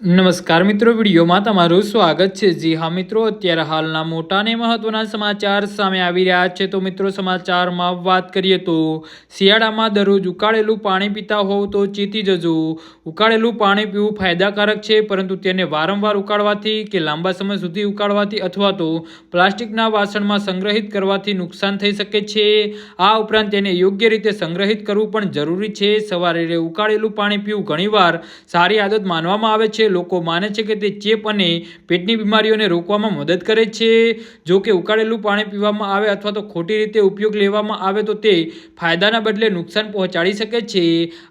નમસ્કાર મિત્રો, વિડીયોમાં તમારું સ્વાગત છે। જી હા મિત્રો, અત્યારે હાલના મોટા અને મહત્વના સમાચાર સામે આવી રહ્યા છે। તો મિત્રો, સમાચારમાં વાત કરીએ તો શિયાળામાં દરરોજ ઉકાળેલું પાણી પીતા હોવ તો ચેતી જજો। ઉકાળેલું પાણી પીવું ફાયદાકારક છે, પરંતુ તેને વારંવાર ઉકાળવાથી કે લાંબા સમય સુધી ઉકાળવાથી અથવા તો પ્લાસ્ટિકના વાસણમાં સંગ્રહિત કરવાથી નુકસાન થઈ શકે છે। આ ઉપરાંત તેને યોગ્ય રીતે સંગ્રહિત કરવું પણ જરૂરી છે। સવારે ઉકાળેલું પાણી પીવું ઘણીવાર સારી આદત માનવામાં આવે છે। લોકો માને છે કે તે ચેપ અને પેટની બીમારીઓને રોકવામાં મદદ કરે છે। જો કે ઉકાળેલું પાણી પીવામાં આવે અથવા તો ખોટી રીતે ઉપયોગ લેવામાં આવે તો તે ફાયદાના બદલે નુકસાન પહોંચાડી શકે છે।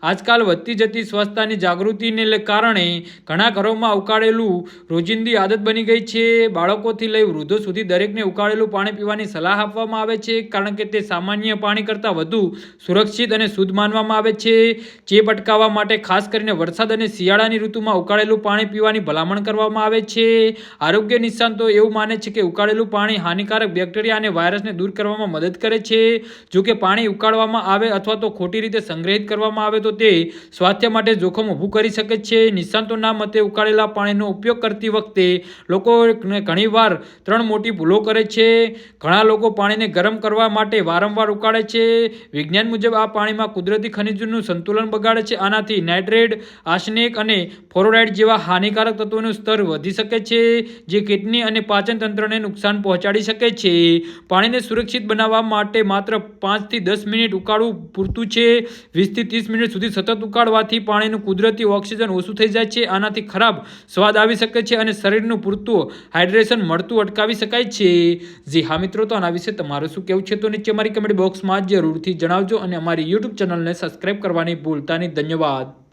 આજકાલ વધતી જતી સ્વચ્છતાની જાગૃતિને કારણે ઘણા ઘરોમાં ઉકાળેલું રોજિંદી આદત બની ગઈ છે। બાળકોથી લઈ વૃદ્ધો સુધી દરેકને ઉકાળેલું પાણી પીવાની સલાહ આપવામાં આવે છે, કારણ કે તે સામાન્ય પાણી કરતાં વધુ સુરક્ષિત અને શુદ્ધ માનવામાં આવે છે। ચેપ અટકાવવા માટે ખાસ કરીને વરસાદ અને શિયાળાની ઋતુમાં ઉકાળેલું પાણી પીવાની ભલામણ કરવામાં આવે છે। આરોગ્ય નિષ્ણાતો એવું માને છે કે ઉકાળેલું પાણી હાનિકારક બેક્ટેરિયા અને વાયરસને દૂર કરવામાં મદદ કરે છે। જો કે પાણી ઉકાળવામાં આવે અથવા તો ખોટી રીતે સંગ્રહિત કરવામાં આવે તો તે સ્વાસ્થ્ય માટે જોખમ ઊભું કરી શકે છે। નિષ્ણાતોના મતે ઉકાળેલા પાણીનો ઉપયોગ કરતી વખતે લોકો ઘણીવાર 3 મોટી ભૂલો કરે છે। ઘણા લોકો પાણીને ગરમ કરવા માટે વારંવાર ઉકાળે છે। વિજ્ઞાન મુજબ આ પાણીમાં કુદરતી ખનિજોનું સંતુલન બગાડે છે। આનાથી નાઇટ્રેટ, આર્સેનિક અને ફ્લોરાઇડ જેવા હાનિકારક તત્વોનું સ્તર વધી શકે છે, જે કિડની અને પાચન તંત્રને નુકસાન પહોંચાડી શકે છે। પાણીને સુરક્ષિત બનાવવા માટે માત્ર 5 થી 10 મિનિટ ઉકાળવું પૂરતું છે। 20 થી 30 મિનિટ સુધી સતત ઉકાળવાથી પાણીનું કુદરતી ઓક્સિજન ઓછું થઈ જાય છે। આનાથી ખરાબ સ્વાદ આવી શકે છે અને શરીરનું પૂરતું હાઇડ્રેશન મળતું અટકાવી શકાય છે। જી હા મિત્રો, તો આના વિશે તમારું શું કહેવું છે તો નીચે અમારી કમેન્ટ બોક્સમાં જરૂરથી જણાવજો અને અમારી યુટ્યુબ ચેનલને સબસ્ક્રાઇબ કરવાની ભૂલતા નહીં। ધન્યવાદ।